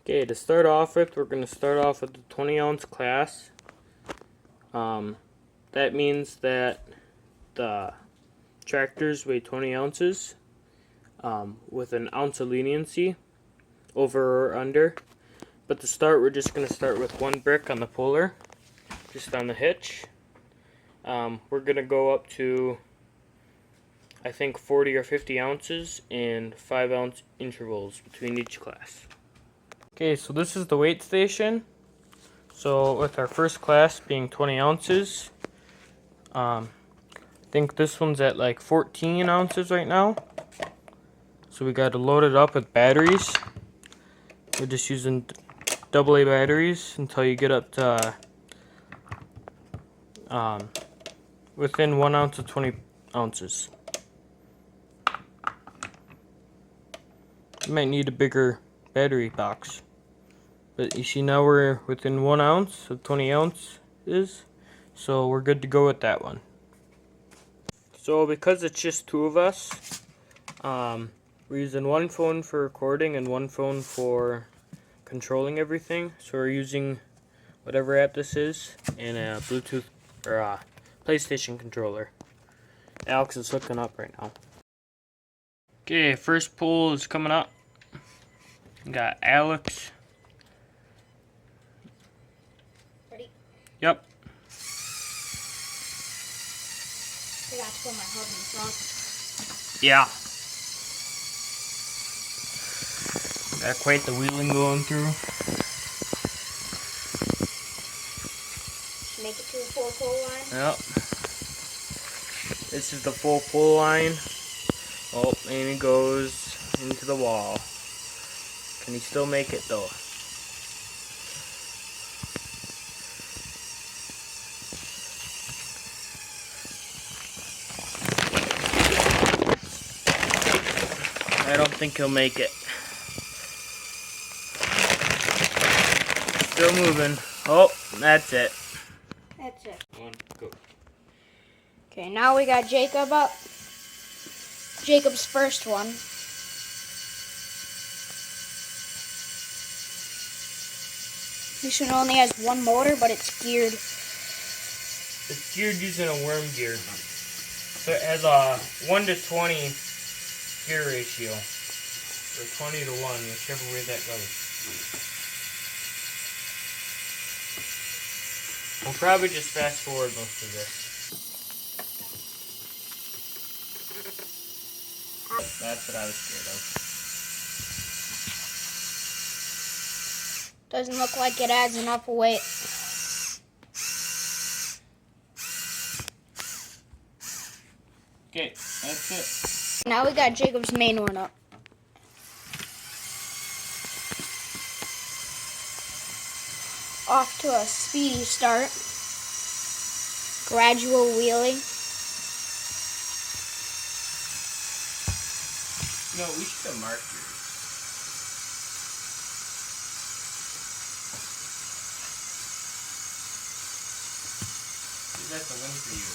Okay, to start off with, we're going to start off with the 20-ounce class. That means that the tractors weigh 20 ounces with an ounce of leniency over or under. But to start, we're just going to start with one brick on the puller, just on the hitch. We're going to go up to, I think, 40 or 50 ounces and 5-ounce intervals between each class. Okay, so this is the weight station. So with our first class being 20 ounces, I think this one's at like 14 ounces right now. So we got to load it up with batteries. We're just using AA batteries until you get up to within 1 ounce of 20 ounces. You might need a bigger battery box. But you see, now we're within 1 ounce of 20 ounces, so we're good to go with that one. So because it's just two of us, we're using one phone for recording and one phone for controlling everything. So we're using whatever app this is and a Bluetooth or a PlayStation controller. Alex is hooking up right now. Okay, first pull is coming up. We got Alex. Ready? Yep. I got to put my hub in front. Yeah. Got quite the wheeling going through. Make it to a full pull line. Yep. This is the full pull line. Oh, and he goes into the wall. Can he still make it though? I don't think he'll make it. Still moving. Oh, that's it. That's it. One, go. Okay, now we got Jacob up. Jacob's first one. This one only has one motor, but it's geared. It's geared using a worm gear. So it has a 1 to 20 gear ratio. Or 20 to 1, whichever way that goes. We'll probably just fast forward most of this. That's what I was scared of. Doesn't look like it adds enough weight. Okay, that's it. Now we got Jacob's main one up. Off to a speedy start. Gradual wheeling. No, we should have marked yours. That's the one for you.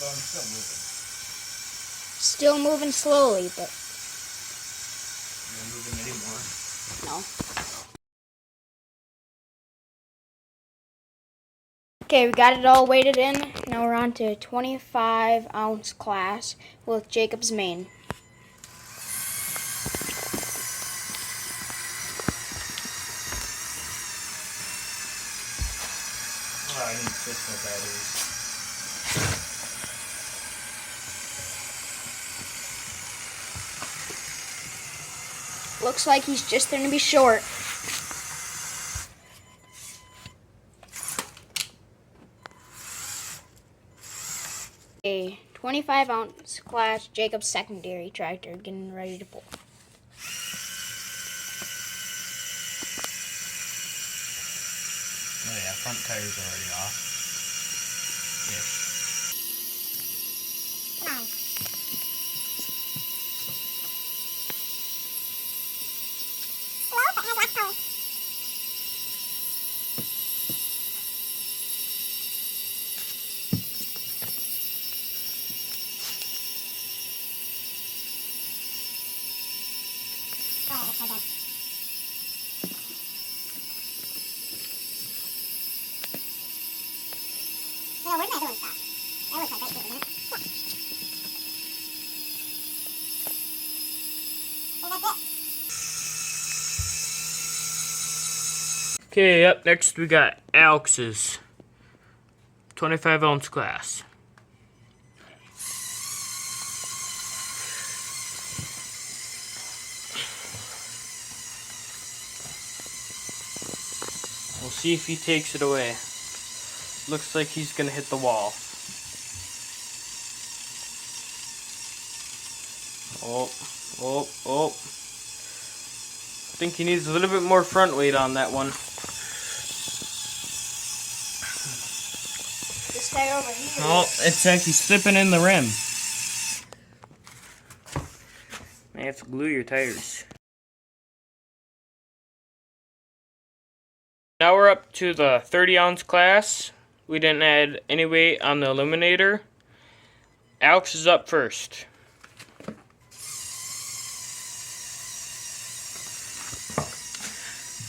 Well, I'm still moving. Still moving slowly, but You're not moving anymore. no. Okay, we got it all weighted in. Now we're on to 25-ounce class with Jacob's main. Oh, I need to switch my batteries. Looks like he's just going to be short. A 25-ounce class Jacob's secondary tractor getting ready to pull. Oh yeah, front tire's already off. Yes. where's my other one stop? That looks like right here, doesn't it? Yeah. And that's it. Okay, up next we got Alex's 25-ounce class. We'll see if he takes it away. Looks like he's gonna hit the wall. Oh. I think he needs a little bit more front weight on that one. This guy over here. Oh, it's actually slipping in the rim. May have to glue your tires. Now we're up to the 30-ounce class. We didn't add any weight on the eliminator. Alex is up first.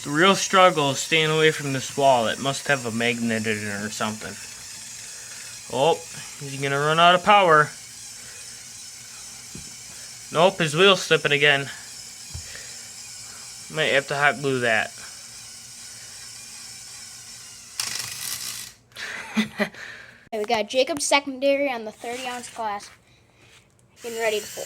The real struggle is staying away from this wall. It must have a magnet in it or something. Oh, he's gonna run out of power. Nope, his wheel's slipping again. Might have to hot glue that. We got Jacob's secondary on the 30-ounce class. Getting ready to pull.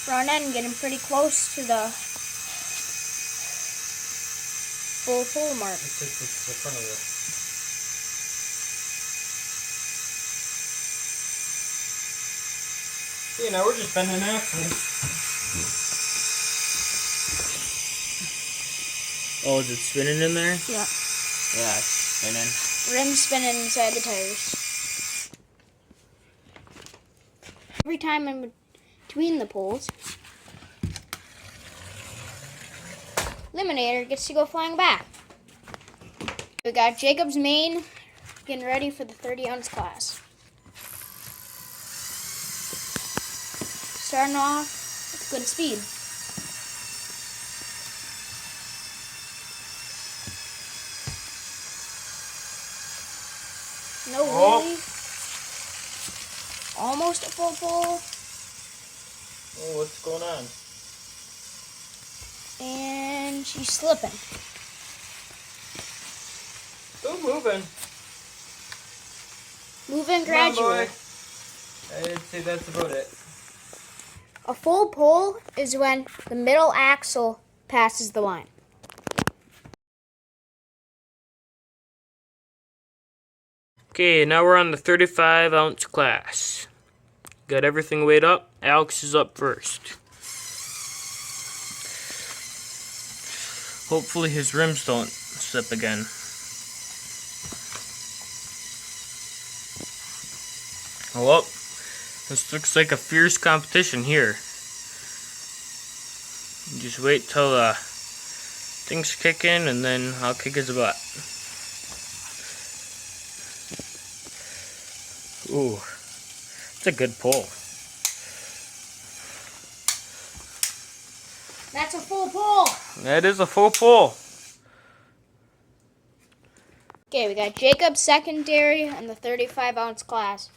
Front end getting pretty close to the full pull mark. It's the front of it. See, now we're just bending axles. Oh, is it spinning in there? Yeah. Yeah, it's spinning. Rim spinning inside the tires. Every time in between the pulls, eliminator gets to go flying back. We got Jacob's main getting ready for the 30-ounce class. Starting off with good speed. No wheelie. Almost a full pull. Oh, what's going on? And she's slipping. Still moving. Moving Come on, gradually. boy. I'd say that's about it. A full pull is when the middle axle passes the line. Okay, now we're on the 35-ounce class. Got everything weighed up. Alex is up first. Hopefully his rims don't slip again. Oh, well, this looks like a fierce competition here. Just wait till things kick in and then I'll kick his butt. Ooh, that's a good pull. That's a full pull. That is a full pull. Okay, we got Jacob's secondary in the 35-ounce class.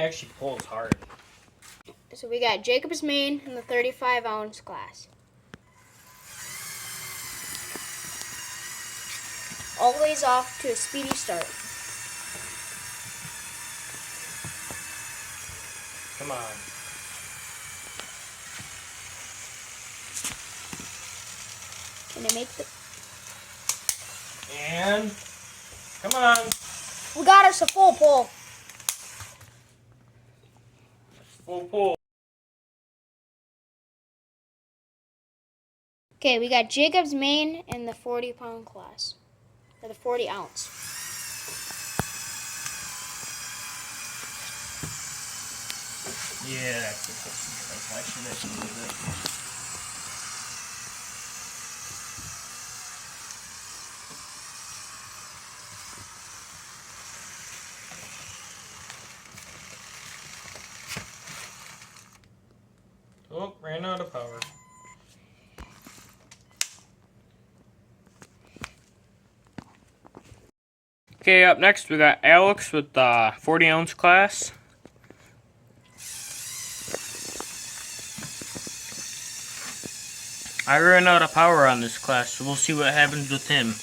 actually pulls hard. So we got Jacob's main in the 35-ounce class. Always off to a speedy start. Come on. Can I make the... And come on. We got us a full pull. Full pull. Okay, we got Jacob's main in the 40-pound class. Or the 40-ounce. Yeah, that's I should have moved it. Oh, ran out of power. Okay, up next we got Alex with the 40-ounce class. I ran out of power on this class, so we'll see what happens with him.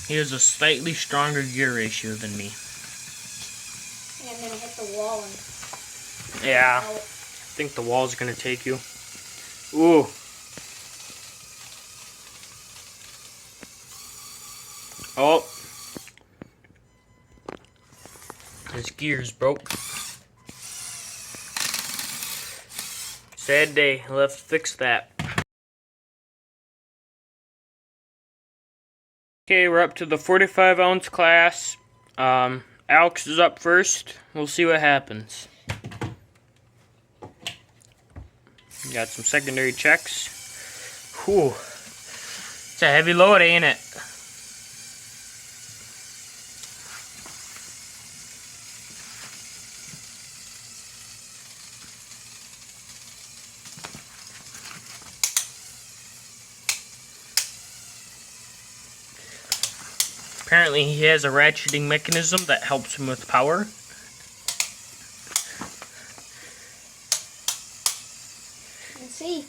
He has a slightly stronger gear ratio than me. And I'm gonna hit the wall and... Yeah, I think the wall's gonna take you. Ooh. Oh. His gear's broke. Sad day. He'll have to fix that. Okay, we're up to the 45-ounce class. Alex is up first. We'll see what happens. Got some secondary checks. Whew. It's a heavy load, ain't it? Apparently he has a ratcheting mechanism that helps him with power. Let's see.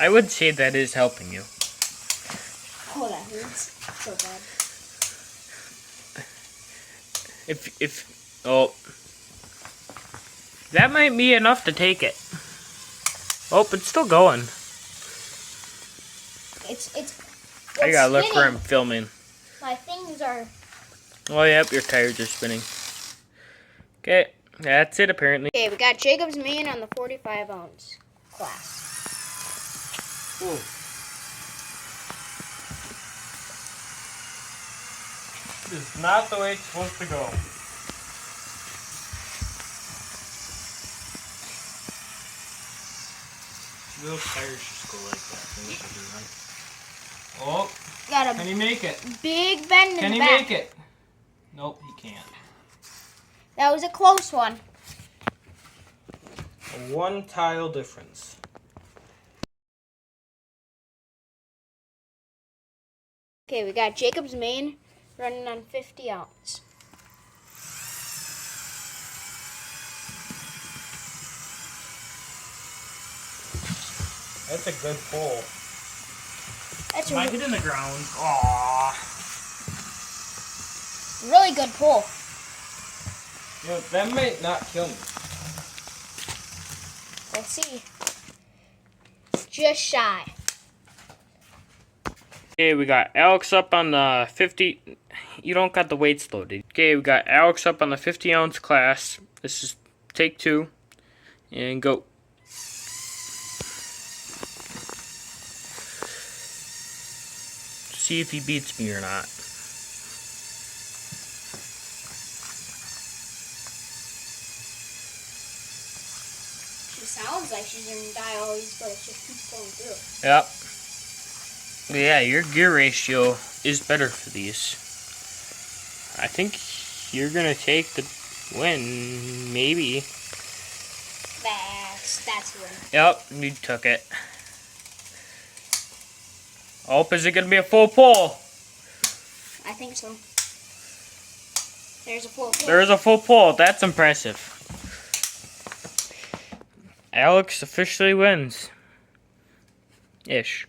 I would say that is helping you. Oh, that hurts so bad. Oh, that might be enough to take it. Oh, it's still going. It's I gotta look spinning. where I'm filming. My things are... Oh, yep, your tires are spinning. Okay, that's it apparently. Okay, we got Jacob's main on the 45-ounce class. Ooh. This is not the way it's supposed to go. Those tires just go like that. They should be right. Oh, Got can a he make it? big bend in Can the he back. make it? Nope, he can't. That was a close one. A one tile difference. Okay, we got Jacob's main running on 50-ounce. That's a good pull. That's Might a get in the ground. Aww. really good pull. You know, that might not kill me. Let's see. Just shy. Okay, we got Alex up on the 50. You don't got the weights loaded. Okay, we got Alex up on the 50-ounce class. This is take 2. And go. See if he beats me or not. She sounds like she's gonna die always, but it just keeps going through. Yep. Yeah, your gear ratio is better for these. I think you're gonna take the win, maybe. That's the win. Yep, you took it. Oh, is it gonna be a full pull? I think so. There's a full pull. There is a full pull. That's impressive. Alex officially wins. Ish.